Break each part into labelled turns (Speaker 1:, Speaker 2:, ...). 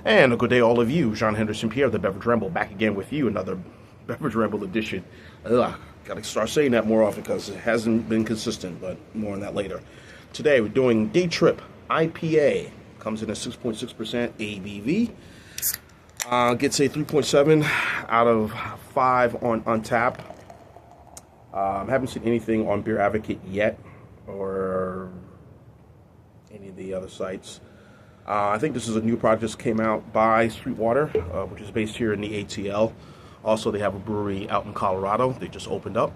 Speaker 1: And a good day, all of you. Jean Henderson Pierre, the Beverage Ramble, back again with you. Another Beverage Ramble edition. Gotta start saying that more often because it hasn't been consistent, but more on that later. Today we're doing Daytrip IPA. Comes in at 6.6% ABV. Gets a 3.7 out of 5 on tap. Haven't seen anything on Beer Advocate yet, or any of the other sites. I think this is a new project that came out by SweetWater, which is based here in the ATL. Also, they have a brewery out in Colorado. They just opened up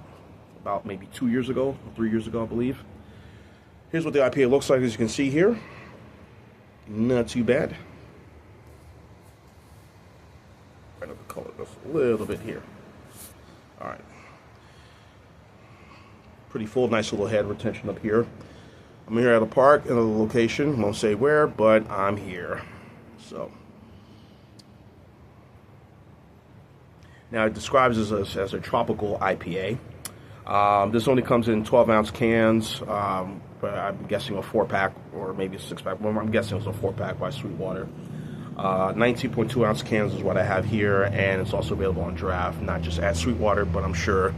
Speaker 1: about maybe 2 years ago, 3 years ago, I believe. Here's what the IPA looks like, as you can see here. Not too bad. Right up the color just a little bit here. All right. Pretty full, nice little head retention up here. I'm here at a park in a location, won't say where, but I'm here. So now it describes as a tropical IPA. This only comes in 12-ounce cans, but I'm guessing a 4-pack or maybe a 6-pack. Well, I'm guessing it was a 4-pack by SweetWater. 19.2-ounce cans is what I have here, and it's also available on draft, not just at SweetWater, but I'm sure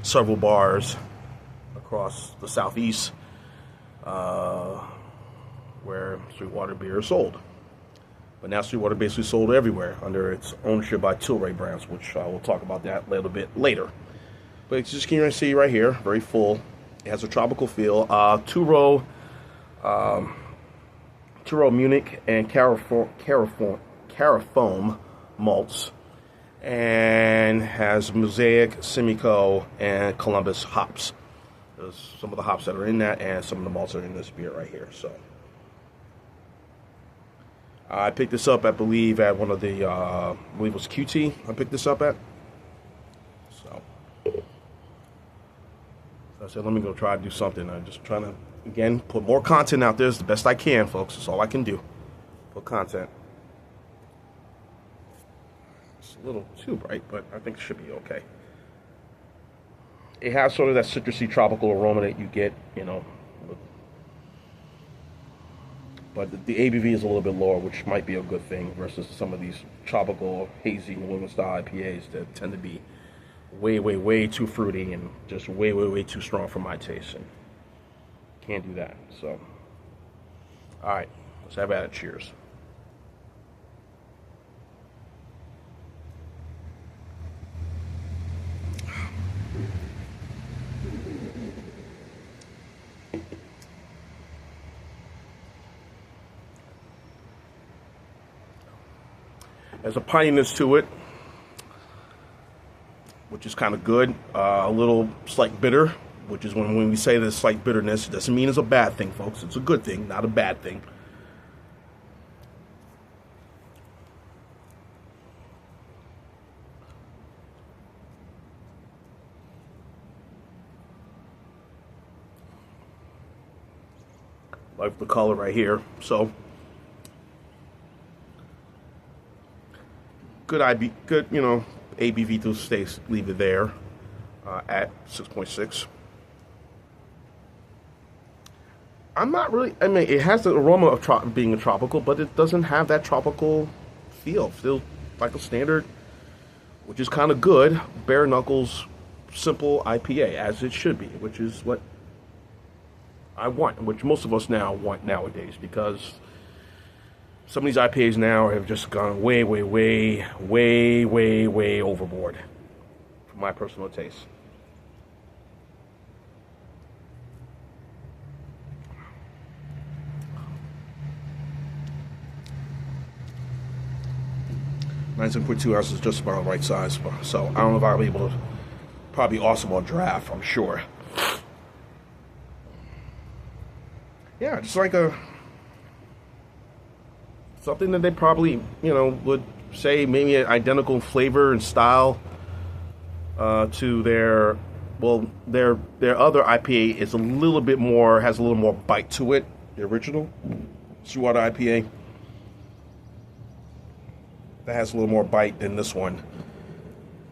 Speaker 1: several bars across the southeast where SweetWater beer is sold. But now SweetWater basically sold everywhere under its ownership by Tilray brands, which I will talk about that a little bit later. But it's just can you see right here, very full. It has a tropical feel. Two-row Munich and Carafoam malts, and has Mosaic, Simcoe, and Columbus hops. There's some of the hops that are in that, and some of the malts are in this beer right here. So I picked this up, I believe, at one of the, I believe it was QT. I picked this up at. So I said, let me go try to do something. I'm just trying to, again, put more content out there as the best I can, folks. That's all I can do. Put content. It's a little too bright, but I think it should be okay. It has sort of that citrusy tropical aroma that you get, you know. But the ABV is a little bit lower, which might be a good thing versus some of these tropical, hazy New England style IPAs that tend to be way too fruity and just way too strong for my taste. And can't do that. So, all right, let's have at it. Cheers. There's a pininess to it, which is kind of good. A little slight bitter, which is when we say there's slight bitterness, it doesn't mean it's a bad thing, folks. It's a good thing, not a bad thing. Like the color right here. So good, you know, ABV to stay, leave it there at 6.6. I'm not really, I mean, it has the aroma of being a tropical, but it doesn't have that tropical feel. Feels like a standard, which is kind of good, bare knuckles, simple IPA, as it should be, which is what I want, which most of us now want nowadays, because some of these IPAs now have just gone way overboard, for my personal taste. .2 ounces is just about the right size, so I don't know if I'll be able to. Probably awesome on draft, I'm sure. Yeah, just like something that they probably, you know, would say maybe an identical flavor and style to their other IPA is a little bit more, has a little more bite to it. The original SweetWater IPA that has a little more bite than this one.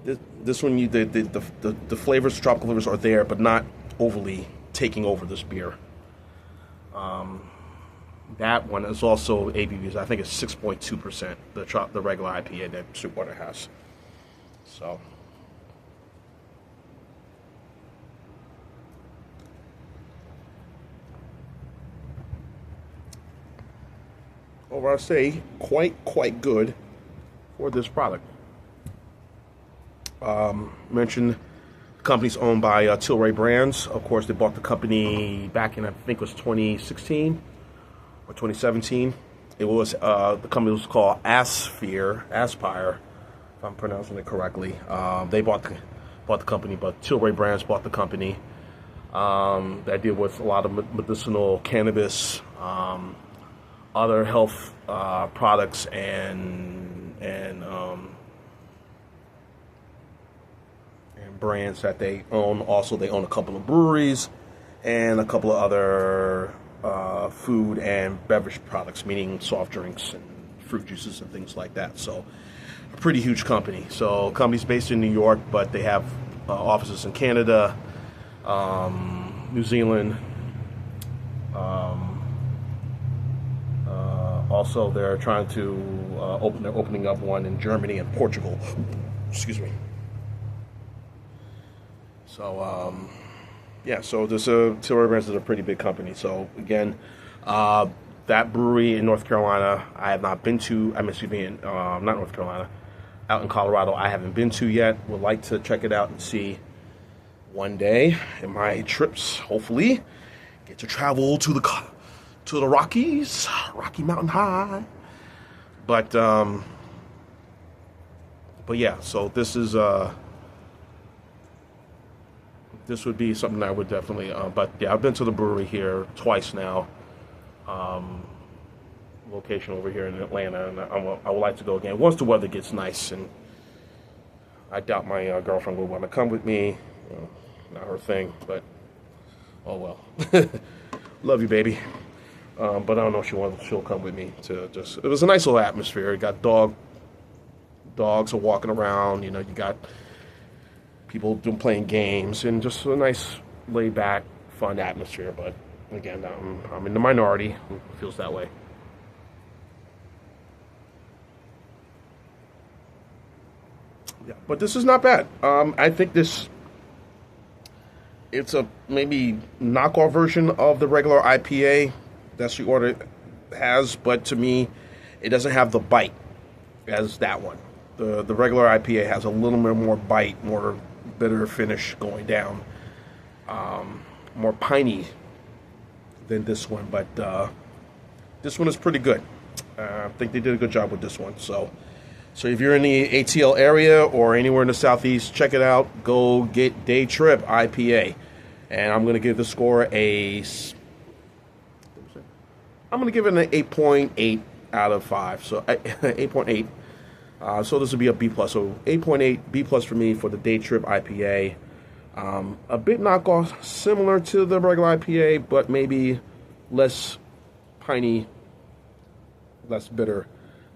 Speaker 1: This one, the flavors, tropical flavors are there, but not overly taking over this beer. That one is also ABVs. I think it's 6.2%. The regular IPA that SweetWater has. So. Over, I say, quite good for this product. Mentioned the company's owned by Tilray Brands. Of course, they bought the company back in, I think it was 2016 or 2017. It was the company was called Aspire, if I'm pronouncing it correctly. They bought the company, but Tilray Brands bought the company. That deal with a lot of medicinal cannabis, other health products, and brands that they own. Also, they own a couple of breweries and a couple of other food and beverage products, meaning soft drinks and fruit juices and things like that. So, a pretty huge company. So, company's based in New York, but they have offices in Canada, New Zealand. Also, they're trying to they're opening up one in Germany and Portugal. Excuse me. So, yeah, so this Tilray Brands is a pretty big company. So, again, that brewery in North Carolina, I have not been to. Not North Carolina, out in Colorado, I haven't been to yet. Would like to check it out and see one day in my trips, hopefully. Get to travel to the Rockies, Rocky Mountain High. But yeah, so this is this would be something I would definitely. But yeah, I've been to the brewery here twice now. Location over here in Atlanta, and I would like to go again once the weather gets nice. And I doubt my girlfriend would want to come with me. Not her thing, but oh well. Love you, baby. But I don't know if she'll come with me to just. It was a nice little atmosphere. You got dogs are walking around. You got people playing games, and just a nice, laid back, fun atmosphere. But again, I'm in the minority who feels that way. Yeah, but this is not bad. I think it's a maybe knockoff version of the regular IPA that SweetWater has, but to me, it doesn't have the bite as that one. The regular IPA has a little bit more bite, more bitter finish going down, more piney than this one. But this one is pretty good. I think they did a good job with this one. So if you're in the ATL area or anywhere in the Southeast, check it out. Go get Daytrip IPA. And I'm going to give the score I'm going to give it an 8.8 out of 5. So 8.8. So this would be a B+. So 8.8, B+ for me for the Daytrip IPA. A bit knockoff, similar to the regular IPA, but maybe less piney, less bitter.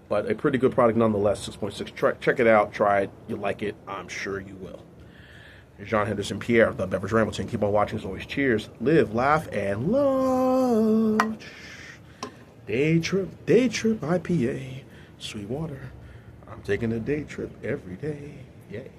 Speaker 1: But a pretty good product nonetheless, 6.6. Check it out, try it, you like it, I'm sure you will. Here's John Henderson Pierre of the Beverage Ramble Team. Keep on watching as always. Cheers, live, laugh, and love. Daytrip IPA, SweetWater. I'm taking a day trip every day. Yay.